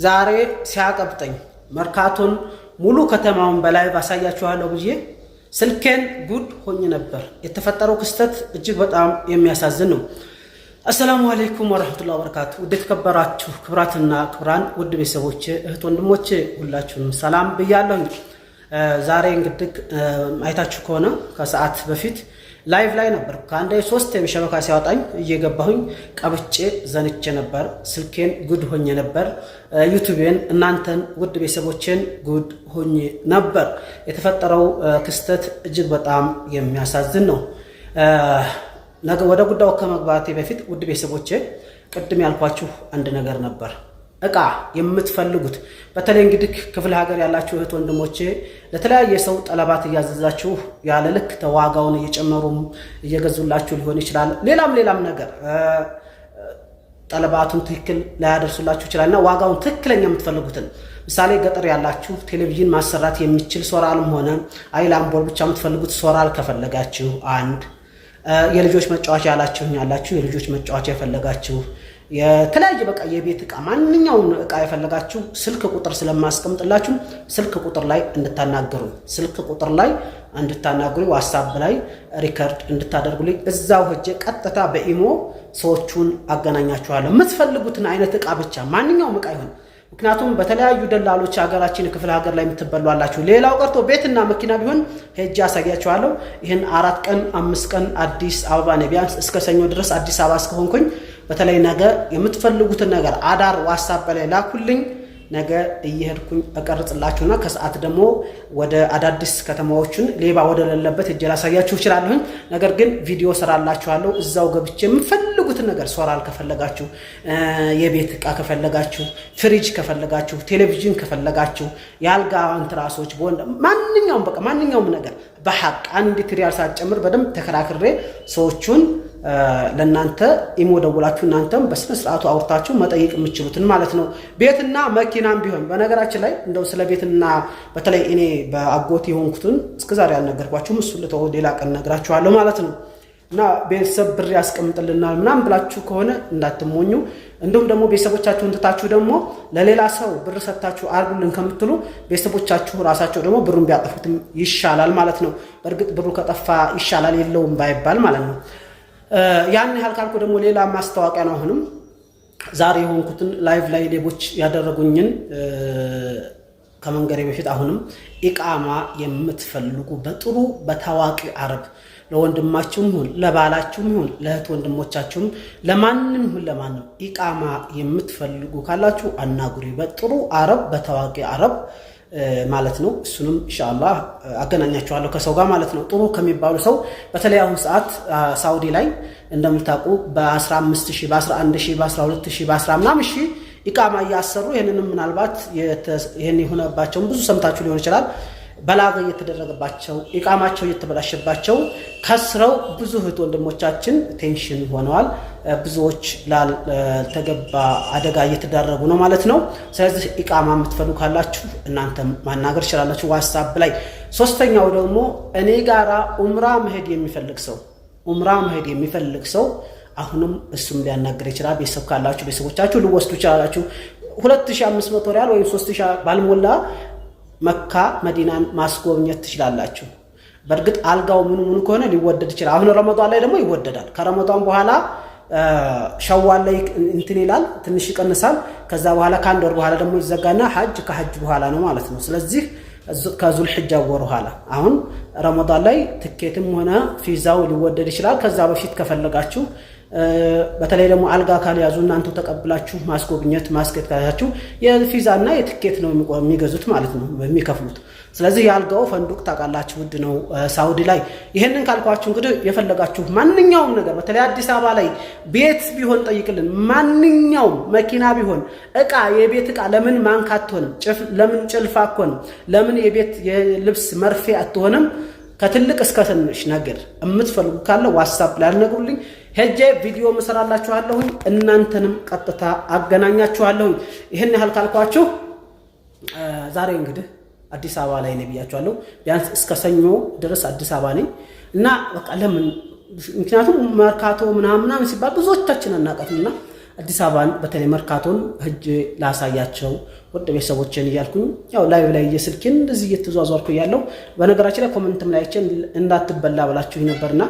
ዛሬ ሲያቀብጠኝ መርካቶን ሙሉ ከተማውን በላይ ባሳያችኋለሁ ብዬ ስልኬን ጉድ ሆኜ ነበር። የተፈጠረው ክስተት እጅግ በጣም የሚያሳዝን ነው። አሰላሙ አለይኩም ወራህመቱላሂ ወበረካቱ። ውድ ተከበራችሁ ክብራትና ክብራን ውድ ቤተሰቦቼ እህት ወንድሞቼ ሁላችሁም ሰላም ብያለሁ። ዛሬ እንግዲህ አይታችሁ ከሆነ ከሰዓት በፊት ላይቭ ላይ ነበር። ከአንዴ ሶስት የሸበካ ሲያወጣኝ እየገባሁኝ ቀብጬ ዘንቼ ነበር። ስልኬን ጉድ ሆኜ ነበር። ዩቲዩብን እናንተን ውድ ቤተሰቦቼን ጉድ ሆኜ ነበር። የተፈጠረው ክስተት እጅግ በጣም የሚያሳዝን ነው። ነገ ወደ ጉዳዩ ከመግባቴ በፊት ውድ ቤተሰቦቼ ቅድም ያልኳችሁ አንድ ነገር ነበር። እቃ የምትፈልጉት በተለይ እንግዲህ ክፍለ ሀገር ያላችሁ እህት ወንድሞቼ ለተለያየ ሰው ጠለባት እያዘዛችሁ ያለ ልክ ተዋጋውን እየጨመሩም እየገዙላችሁ ሊሆን ይችላል። ሌላም ነገር ጠለባቱን ትክክል ላያደርሱላችሁ ይችላልና ዋጋውን ትክክለኛ የምትፈልጉትን ምሳሌ ገጠር ያላችሁ ቴሌቪዥን ማሰራት የሚችል ሶራልም ሆነ አይላምቦል ብቻ የምትፈልጉት ሶራል ከፈለጋችሁ አንድ የልጆች መጫወቻ ያላችሁ የልጆች መጫወቻ የፈለጋችሁ የተለያየ በቃ የቤት እቃ ማንኛውም እቃ የፈለጋችሁ ስልክ ቁጥር ስለማስቀምጥላችሁ ስልክ ቁጥር ላይ እንድታናግሩ ዋትስአፕ ላይ ሪከርድ እንድታደርጉልኝ እዛው ሄጄ ቀጥታ በኢሞ ሰዎቹን አገናኛችኋለሁ። የምትፈልጉትን አይነት እቃ ብቻ ማንኛውም እቃ ይሁን። ምክንያቱም በተለያዩ ደላሎች ሀገራችን ክፍለ ሀገር ላይ የምትበሏላችሁ ሌላው ቀርቶ ቤትና መኪና ቢሆን ሄጄ አሳያችኋለሁ። ይህን 4 ቀን 5 ቀን አዲስ አበባ ነው። ቢያንስ እስከ ሰኞ ድረስ አዲስ አበባ እስከሆንኩኝ በተለይ ነገ የምትፈልጉትን ነገር አዳር ዋትስአፕ ላይ ላኩልኝ። ነገ እየሄድኩኝ እቀርጽላችሁና ከሰዓት ደግሞ ወደ አዳዲስ ከተማዎችን ሌባ ወደ ሌለበት እጄ ላሳያችሁ እችላለሁ። ነገር ግን ቪዲዮ ስራላችኋለሁ። እዛው ገብቼ የምትፈልጉትን ነገር ሶራል ከፈለጋችሁ፣ የቤት እቃ ከፈለጋችሁ፣ ፍሪጅ ከፈለጋችሁ፣ ቴሌቪዥን ከፈለጋችሁ፣ የአልጋ አንትራሶች ማንኛውም ነገር በሐቅ አንዲት ሪያል ሳትጨምር በደንብ ተከራክሬ ሰዎቹን ለናንተ ኢሞ ደውላችሁ እናንተም በስነ ስርዓቱ አውርታችሁ መጠየቅ የምትችሉትን ማለት ነው። ቤትና መኪናም ቢሆን በነገራችን ላይ እንደው ስለ ቤትና በተለይ እኔ በአጎት የሆንኩትን እስከዛሬ ያልነገርኳችሁም እሱ ልተው ሌላ ቀን ነግራችኋለሁ ማለት ነው። እና ቤተሰብ ብር ያስቀምጥልናል ምናምን ብላችሁ ከሆነ እንዳትሞኙ። እንዲሁም ደግሞ ቤተሰቦቻችሁን ትታችሁ ደግሞ ለሌላ ሰው ብር ሰጥታችሁ አርጉልን ከምትሉ ቤተሰቦቻችሁ ራሳቸው ደግሞ ብሩን ቢያጠፉትም ይሻላል ማለት ነው። በእርግጥ ብሩ ከጠፋ ይሻላል የለውም ባይባል ማለት ነው። ያን ያህል ካልኩ ደግሞ ሌላ ማስታወቂያ ነው። አሁንም ዛሬ የሆንኩትን ላይቭ ላይ ሌቦች ያደረጉኝን ከመንገሬ በፊት አሁንም ኢቃማ የምትፈልጉ በጥሩ በታዋቂ አረብ ለወንድማችሁም ይሁን ለባላችሁም ይሁን ለእህት ወንድሞቻችሁም ለማንም ኢቃማ የምትፈልጉ ካላችሁ አናግሩ። በጥሩ አረብ በታዋቂ አረብ ማለት ነው። እሱንም ኢንሻአላህ አገናኛችኋለሁ ከሰው ጋር ማለት ነው። ጥሩ ከሚባሉ ሰው በተለይ አሁን ሰዓት ሳውዲ ላይ እንደምታውቁ በ15000 በ11000 በ12000 በ10 ምናምን ሺህ ኢቃማ እያሰሩ ይሄንንም ምናልባት ይሄን የሆነባቸው ብዙ ሰምታችሁ ሊሆን ይችላል። በላገ እየተደረገባቸው ኢቃማቸው እየተበላሸባቸው ከስረው ብዙ እህት ወንድሞቻችን ቴንሽን ሆነዋል። ብዙዎች ላልተገባ አደጋ እየተዳረጉ ነው ማለት ነው። ስለዚህ ኢቃማ የምትፈልጉ ካላችሁ እናንተም ማናገር ይችላላችሁ ዋትስአፕ ላይ። ሶስተኛው ደግሞ እኔ ጋራ ኡምራ መሄድ የሚፈልግ ሰው አሁንም እሱም ሊያናገር ይችላል። ቤተሰብ ካላችሁ ቤተሰቦቻችሁ ልወስዱ ይችላላችሁ። 2500 ሪያል ወይም 3000 ባልሞላ መካ መዲናን ማስጎብኘት ትችላላችሁ። በእርግጥ አልጋው ምኑ ከሆነ ሊወደድ ይችላል። አሁን ረመዳን ላይ ደግሞ ይወደዳል። ከረመዳን በኋላ ሸዋል ላይ እንትን ይላል፣ ትንሽ ይቀንሳል። ከዛ በኋላ ከአንድ ወር በኋላ ደግሞ ይዘጋና ከሐጅ በኋላ ነው ማለት ነው። ስለዚህ ከዙል ሒጃ ወር በኋላ አሁን ረመዳን ላይ ትኬትም ሆነ ፊዛው ሊወደድ ይችላል። ከዛ በፊት ከፈለጋችሁ በተለይ ደግሞ አልጋ ካልያዙ እናንተ ተቀብላችሁ ማስጎብኘት ማስከት ካላችሁ የፊዛና የትኬት ነው የሚገዙት ማለት ነው የሚከፍሉት። ስለዚህ የአልጋው ፈንዱቅ ታውቃላችሁ ውድ ነው ሳውዲ ላይ። ይሄንን ካልኳችሁ እንግዲህ የፈለጋችሁ ማንኛውም ነገር በተለይ አዲስ አበባ ላይ ቤት ቢሆን ጠይቅልን፣ ማንኛውም መኪና ቢሆን እቃ የቤት እቃ ለምን ማንካ አትሆንም? ለምን ጭልፋ አትሆንም? ለምን የቤት የልብስ መርፌ አትሆንም? ከትልቅ እስከ ትንሽ ነገር የምትፈልጉ ካለ ዋትስአፕ ላይ አልነግሩልኝ። ሄጄ ቪዲዮ መስራላችኋለሁ። እናንተንም ቀጥታ አገናኛችኋለሁ። ይሄን ያህል ካልኳችሁ ዛሬ እንግዲህ አዲስ አበባ ላይ ነኝ ብያችኋለሁ። ቢያንስ እስከ ሰኞ ድረስ አዲስ አበባ ነኝ እና በቃ ለምን ምክንያቱም መርካቶ ምናምን ሲባል ብዙዎቻችን አናውቃትምና አዲስ አበባን በተለይ መርካቶን ሂጄ ላሳያቸው ወደ ቤተሰቦችን እያልኩኝ ያው ላይቭ ላይ የስልኬን እንደዚህ እየተዟዟርኩ ያለው በነገራችን ላይ ኮሜንትም ላይ አይቼ እንዳትበላ ብላችሁኝ ነበርና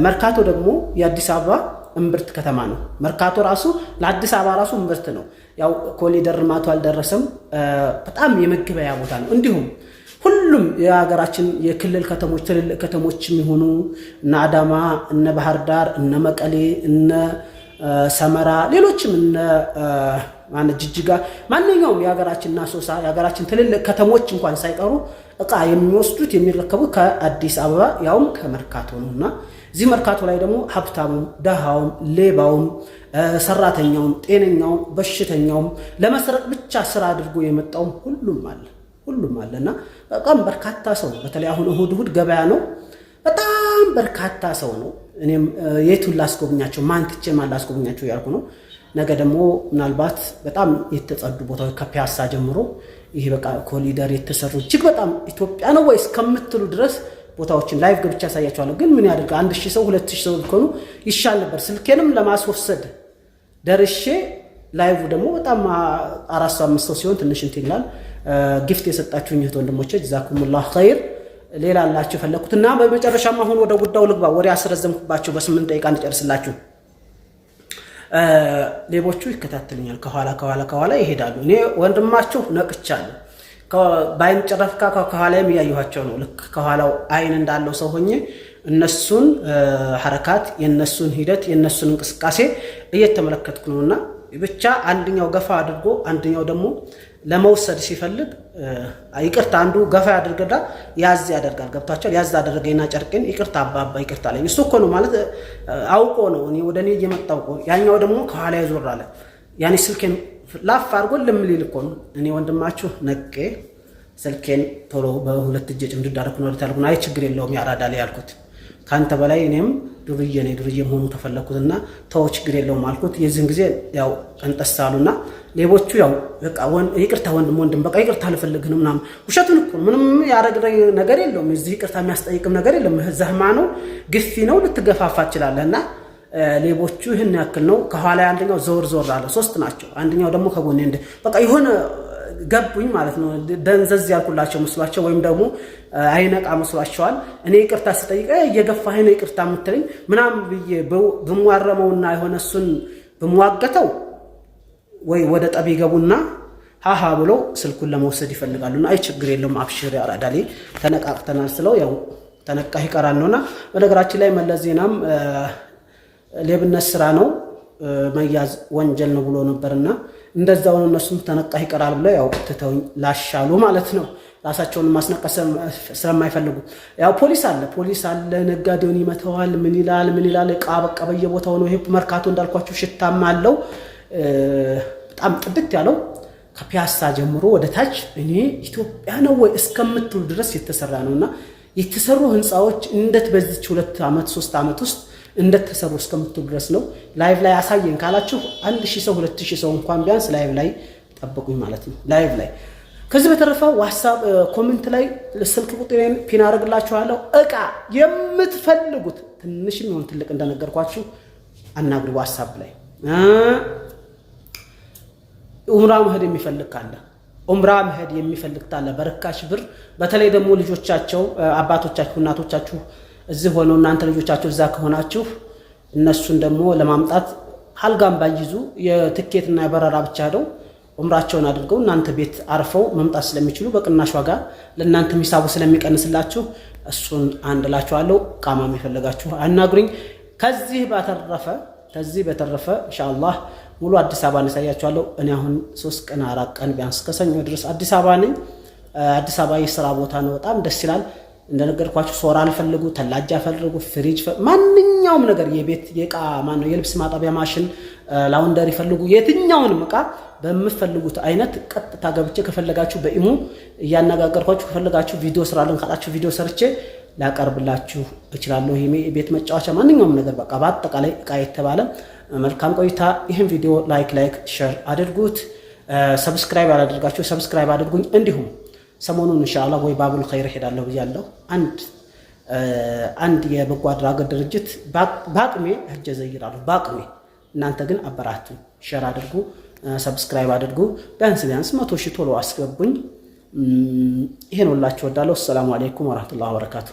መርካቶ ደግሞ የአዲስ አበባ እምብርት ከተማ ነው። መርካቶ ራሱ ለአዲስ አበባ ራሱ እምብርት ነው። ያው ኮሪደር ልማቱ አልደረሰም። በጣም የመገበያ ቦታ ነው። እንዲሁም ሁሉም የሀገራችን የክልል ከተሞች ትልልቅ ከተሞች የሚሆኑ እነ አዳማ፣ እነ ባህር ዳር፣ እነ መቀሌ፣ እነ ሰመራ ሌሎችም እነ ጅጅጋ ማንኛውም የሀገራችንና ሶሳ የሀገራችን ትልልቅ ከተሞች እንኳን ሳይቀሩ እቃ የሚወስዱት የሚረከቡት ከአዲስ አበባ ያውም ከመርካቶ ነውና እዚህ መርካቶ ላይ ደግሞ ሀብታሙም ደሃውም ሌባውም ሰራተኛውም ጤነኛውም በሽተኛውም ለመስረቅ ብቻ ስራ አድርጎ የመጣውም ሁሉም አለና በጣም በርካታ ሰው በተለይ አሁን እሁድ ገበያ ነው። በጣም በርካታ ሰው ነው። እኔም የቱን ላስጎብኛቸው ማንትቼ ማን ላስጎብኛቸው ያልኩ ነው። ነገ ደግሞ ምናልባት በጣም የተጸዱ ቦታዎች ከፒያሳ ጀምሮ ይሄ በቃ ኮሪደር የተሰሩ እጅግ በጣም ኢትዮጵያ ነው ወይስ ከምትሉ ድረስ ቦታዎችን ላይቭ ገብቻ ያሳያቸዋለሁ። ግን ምን ያድርግ 1000 ሰው 2000 ሰው ቢሆኑ ይሻል ነበር። ስልኬንም ለማስወሰድ ደርሼ ላይቭ ደግሞ በጣም 4-5 ሰው ሲሆን ትንሽ እንትን ይላል። ጊፍት የሰጣችሁኝ እህት ወንድሞቼ ጀዛኩሙላህ ኸይር። ሌላ አላችሁ ፈለኩትና በመጨረሻም አሁን ወደ ጉዳዩ ልግባ። ወሬ አስረዘምኩባችሁ በ8 ደቂቃ እንጨርስላችሁ። ሌቦቹ ይከታተሉኛል፣ ከኋላ ይሄዳሉ። እኔ ወንድማችሁ ነቅቻለሁ። ባይን ጨረፍካ ከኋላም ያያዩዋቸው ነው። ልክ ከኋላው አይን እንዳለው ሰው ሆኜ እነሱን ሐረካት የነሱን ሂደት የነሱን እንቅስቃሴ እየተመለከትኩ ነውና ብቻ አንደኛው ገፋ አድርጎ አንደኛው ደግሞ ለመውሰድ ሲፈልግ ይቅርታ አንዱ ገፋ ያድርገዳ ያዝ ያደርጋል። ገብታቸው ያዝ አደረገኝና ጨርቄን ይቅርታ አባባ ይቅርታ ላይ እሱ እኮ ነው ማለት አውቆ ነው እኔ ወደኔ እየመጣው እኮ ያኛው ደግሞ ከኋላ ይዞራል። ያኔ ስልኬን ላፍ አድርጎ ልምሊል እኮ ነው። እኔ ወንድማችሁ ነቄ ስልኬን ቶሎ በሁለት እጄ ጭምድድ አደረኩ ነው ልታልኩ አይ ችግር የለውም ያራዳል ያልኩት ካንተ በላይ እኔም ዱርዬ መሆኑ ተፈለኩትና ተው ችግር የለውም አልኩት። የዚህን ጊዜ ያው ቀንጠሳሉና ሌቦቹ ያው በቃ ይቅርታ ወንድም በቃ ይቅርታ ልፈልግ ነው ምናምን ውሸቱን እኮ ምንም ያረግረኝ ነገር የለውም። እዚህ ይቅርታ የሚያስጠይቅም ነገር የለም። ዘህማ ነው ግፊ ነው ልትገፋፋ ትችላለህና ሌቦቹ ይህን ያክል ነው። ከኋላ አንደኛው ዞር አለ። 3 ናቸው። አንደኛው ደግሞ ከጎኔ በቃ የሆነ ገቡኝ ማለት ነው። ደንዘዝ ያልኩላቸው መስሏቸው ወይም ደግሞ አይነቃ መስሏቸዋል። እኔ ይቅርታ ስጠይቀ እየገፋህ ነው ይቅርታ የምትለኝ ምናምን ብዬ በመዋረመውና የሆነ እሱን በመዋገተው ወይ ወደ ጠብ ይገቡና ሃሃ ብሎ ስልኩን ለመውሰድ ይፈልጋሉና አይ ችግር የለውም አብሽር ያራዳሊ ተነቃቅተናል ስለው ያው ተነቃህ ይቀራል ነውና በነገራችን ላይ መለስ ዜናም ሌብነት ስራ ነው መያዝ ወንጀል ነው ብሎ ነበርና እንደዛው እነሱም ተነቃህ ይቀራል ብለው ያው ትተውኝ ላሻሉ ማለት ነው። ራሳቸውን ማስነቀስ ስለማይፈልጉ ያው ፖሊስ አለ ነጋዴውን ይመተዋል። ምን ይላል እቃ በቃ በየቦታው ነው። ይሄ መርካቶ እንዳልኳችሁ ሽታም አለው። በጣም ጥድት ያለው ከፒያሳ ጀምሮ ወደ ታች እኔ ኢትዮጵያ ነው ወይ እስከምትሉ ድረስ የተሰራ ነውና የተሰሩ ህንጻዎች እንዴት በዚህ 2 ዓመት 3 ዓመት ውስጥ እንደተሰሩ እስከምትሉ ድረስ ነው። ላይቭ ላይ አሳየን ካላችሁ 1000 ሰው 2000 ሰው እንኳን ቢያንስ ላይቭ ላይ ጠብቁኝ ማለት ነው። ላይቭ ላይ ከዚህ በተረፈ ዋትስአፕ ኮሜንት ላይ ስልክ ቁጥሬን ፒን አደርግላችኋለሁ። እቃ የምትፈልጉት ትንሽም ይሁን ትልቅ እንደነገርኳችሁ አናግሩ። ዋትስአፕ ላይ ኡምራ መሄድ የሚፈልግ ካለ በርካሽ ብር በተለይ ደግሞ ልጆቻቸው አባቶቻችሁ እናቶቻችሁ እዚህ ሆነው እናንተ ልጆቻችሁ እዛ ከሆናችሁ እነሱን ደግሞ ለማምጣት ሀልጋም ባይዙ የትኬትና የበረራ ብቻ ሄደው ኡምራቸውን አድርገው እናንተ ቤት አርፈው መምጣት ስለሚችሉ በቅናሽ ዋጋ ለእናንተ ሂሳቡ ስለሚቀንስላችሁ እሱን አንድላችኋለሁ። ቃማም የፈለጋችሁ አናግሩኝ። ከዚህ በተረፈ ኢንሻአላህ ሙሉ አዲስ አበባ እናሳያችኋለሁ። እኔ አሁን 3 ቀን 4 ቀን ቢያንስ ከሰኞ ድረስ አዲስ አበባ ነኝ። አዲስ አበባ የሥራ ቦታ ነው። በጣም ደስ ይላል። እንደነገርኳችሁ ሶራ አልፈልጉ ተላጃ ፈልጉ ፍሪጅ ማንኛውም ነገር የቤት የቃ የልብስ ማጠቢያ ማሽን ላውንደሪ ፈልጉ የትኛውንም እቃ በመፈልጉት አይነት ቀጥታ ገብቼ ከፈለጋችሁ በኢሞ እያነጋገርኳችሁ ከፈለጋችሁ ቪዲዮ ስራለን ካላችሁ ቪዲዮ ሰርቼ ላቀርብላችሁ እችላለሁ። ይሄ ቤት መጫወቻ ማንኛውም ነገር በቃ በአጠቃላይ እቃ የተባለ መልካም ቆይታ። ይሄን ቪዲዮ ላይክ ሼር አድርጉት። ሰብስክራይብ አላደርጋችሁ ሰብስክራይብ አድርጉኝ። እንዲሁም ሰሞኑን ኢንሻአላህ ወይ ባቡል ኸይር ሄዳለሁ ብያለሁ። አንድ የበጎ አድራጎት ድርጅት ባቅሜ ሄጄ ዘይራለሁ። ባቅሜ እናንተ ግን አበራቱ ሼር አድርጉ፣ ሰብስክራይብ አድርጉ። ቢያንስ 100 ሺህ ቶሎ አስገቡኝ። ይሄን ሁላችሁ ወዳለሁ። ሰላም አለይኩም ወራህመቱላሂ ወበረካቱ።